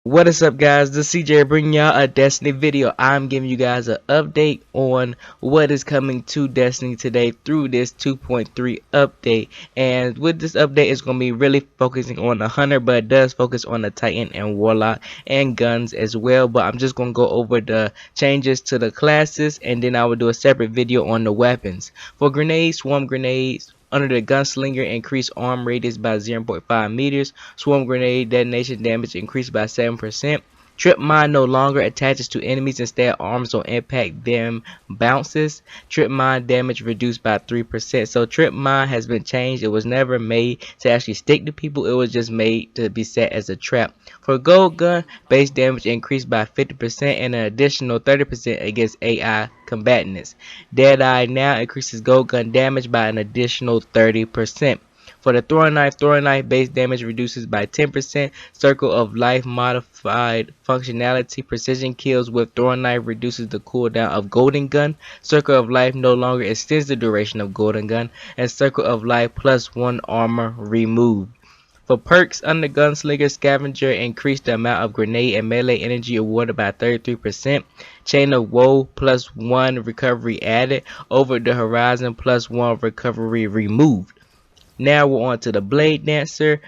What is up, guys? This is CJ bringing y'all a Destiny video. I'm giving you guys an update on what is coming to Destiny today through this 2.3 update. And with this update, it's going to be really focusing on the Hunter, but it does focus on the Titan and Warlock and guns as well. But I'm just going to go over the changes to the classes, and then I will do a separate video on the weapons. For grenades, swarm grenades, under the gunslinger, increase arm radius by 0.5 meters. Swarm grenade detonation damage increased by 7%. Trip mine no longer attaches to enemies, instead arms on impact them bounces. Trip mine damage reduced by 3%. So trip mine has been changed. It was never made to actually stick to people. It was just made to be set as a trap. For gold gun, base damage increased by 50% and an additional 30% against AI combatants. Deadeye now increases gold gun damage by an additional 30%. For the throwing knife base damage reduces by 10%. Circle of life modified functionality. Precision kills with throwing knife reduces the cooldown of golden gun. Circle of life no longer extends the duration of golden gun. And circle of life +1 armor removed. For perks, under Gunslinger Scavenger, increase the amount of grenade and melee energy awarded by 33%. Chain of Woe +1 recovery added. Over the Horizon +1 recovery removed. Now we're on to the Blade Dancer.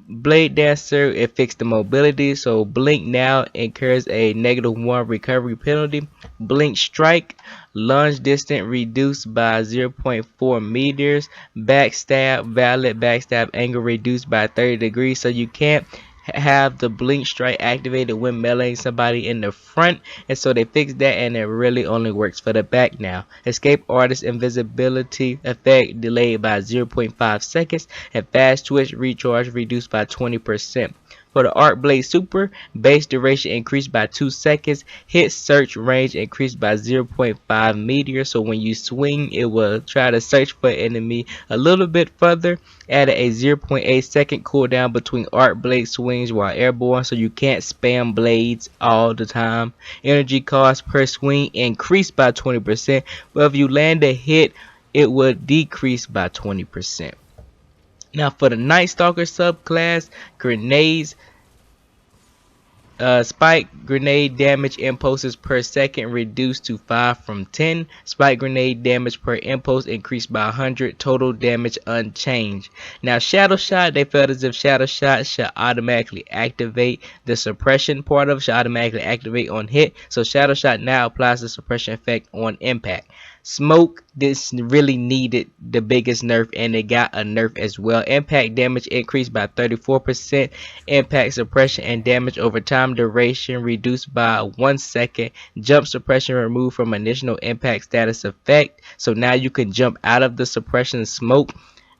Blade Dancer, it fixed the mobility, so Blink now incurs a -1 recovery penalty. Blink Strike, lunge distance reduced by 0.4 meters. Backstab, valid backstab angle reduced by 30 degrees, so you can't have the blink strike activated when meleeing somebody in the front, and so they fixed that, and it really only works for the back now. Escape artist invisibility effect delayed by 0.5 seconds, and fast twitch recharge reduced by 20%. For the Arc Blade Super, base duration increased by 2 seconds, hit search range increased by 0.5 meters, so when you swing it will try to search for an enemy a little bit further. Added a 0.8 second cooldown between Arc Blade swings while airborne, so you can't spam blades all the time. Energy cost per swing increased by 20%, but if you land a hit it would decrease by 20%. Now for the Night Stalker subclass, grenades, spike grenade damage impulses per second reduced to 5 from 10. Spike grenade damage per impulse increased by 100. Total damage unchanged. Now Shadow Shot, they felt as if Shadow Shot should automatically activate. The suppression part of it should automatically activate on hit. So Shadow Shot now applies the suppression effect on impact. Smoke, this really needed the biggest nerf, and it got a nerf as well. Impact damage increased by 34%. Impact suppression and damage over time duration reduced by 1 second. Jump suppression removed from initial impact status effect, so now you can jump out of the suppression smoke.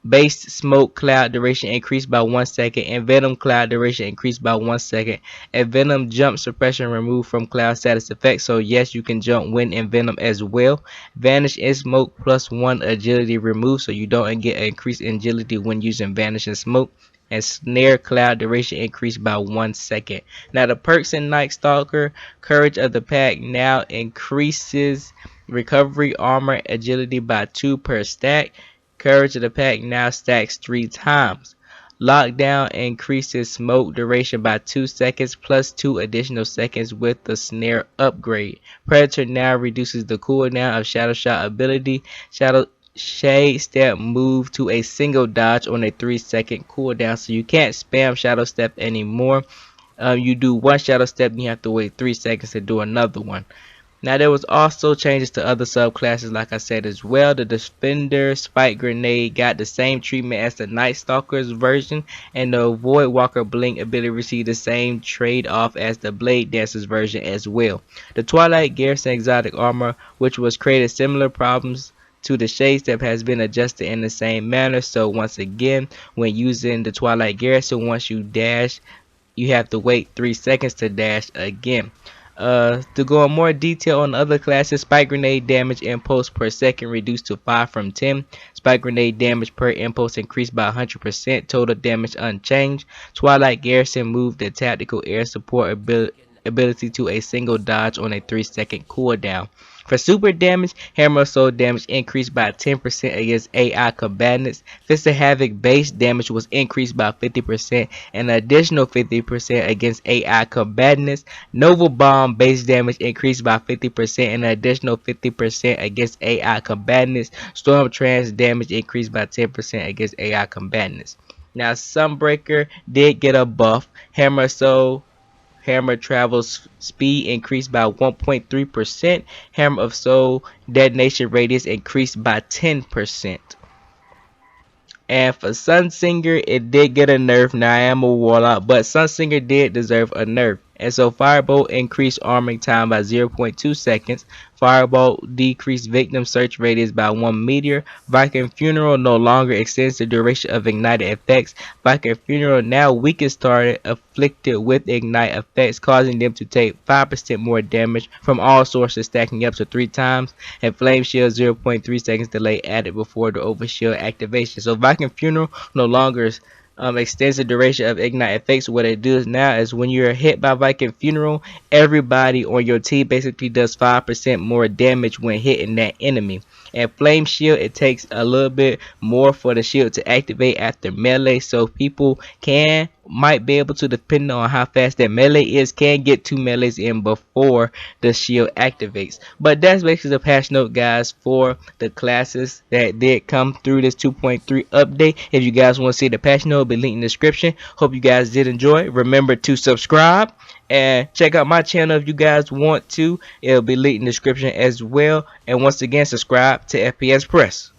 Base smoke cloud duration increased by 1 second, and venom cloud duration increased by 1 second. And venom jump suppression removed from cloud status effect, so yes, you can jump when in venom as well. Vanish in smoke +1 agility removed, so you don't get increased agility when using vanish and smoke. And snare cloud duration increased by 1 second. Now the perks in Night Stalker, courage of the pack now increases recovery armor agility by 2 per stack. Courage of the pack now stacks 3 times. Lockdown increases smoke duration by 2 seconds plus 2 additional seconds with the snare upgrade. Predator now reduces the cooldown of Shadow Shot ability. Shade Step move to a single dodge on a 3-second cooldown, so you can't spam Shadow Step anymore. You do one Shadow Step and you have to wait 3 seconds to do another one. Now there was also changes to other subclasses, like I said as well. The Defender Spike Grenade got the same treatment as the Night Stalker's version, and the Void Walker Blink ability received the same trade-off as the Blade Dancer's version as well. The Twilight Garrison Exotic Armor, which was created similar problems to the Shade Step, has been adjusted in the same manner. So once again, when using the Twilight Garrison, once you dash, you have to wait 3 seconds to dash again. To go in more detail on other classes, spike grenade damage impulse per second reduced to 5 from 10. Spike grenade damage per impulse increased by 100%. Total damage unchanged. Twilight Garrison moved the tactical air support ability ability to a single dodge on a 3-second cooldown. For super damage, Hammer of Soul damage increased by 10% against AI combatants. Fist of Havoc base damage was increased by 50% and an additional 50% against AI combatants. Nova Bomb base damage increased by 50% and an additional 50% against AI combatants. Storm Trance damage increased by 10% against AI combatants. Now, Sunbreaker did get a buff. Hammer travels speed increased by 1.3%. Hammer of Soul detonation radius increased by 10%. And for Sunsinger, it did get a nerf. Now I am a warlock, but Sunsinger did deserve a nerf. And so Firebolt increased arming time by 0.2 seconds. Firebolt decreased victim search radius by 1 meter. Viking Funeral no longer extends the duration of ignited effects. Viking Funeral now weakest target afflicted with ignite effects, causing them to take 5% more damage from all sources, stacking up to 3 times. And Flame Shield 0.3 seconds delay added before the Overshield activation. So Viking Funeral no longer extends the duration of ignite effects. What it does now is when you're hit by Viking Funeral, everybody on your team basically does 5% more damage when hitting that enemy. And Flame Shield, it takes a little bit more for the shield to activate after melee, so people might be able to, depending on how fast that melee is, can get 2 melees in before the shield activates. But that's basically the patch note, guys, for the classes that did come through this 2.3 update. If you guys want to see the patch note, it'll be linked in the description. Hope you guys did enjoy. Remember to subscribe and check out my channel if you guys want to. It'll be linked in the description as well. And once again, subscribe to FPS Press.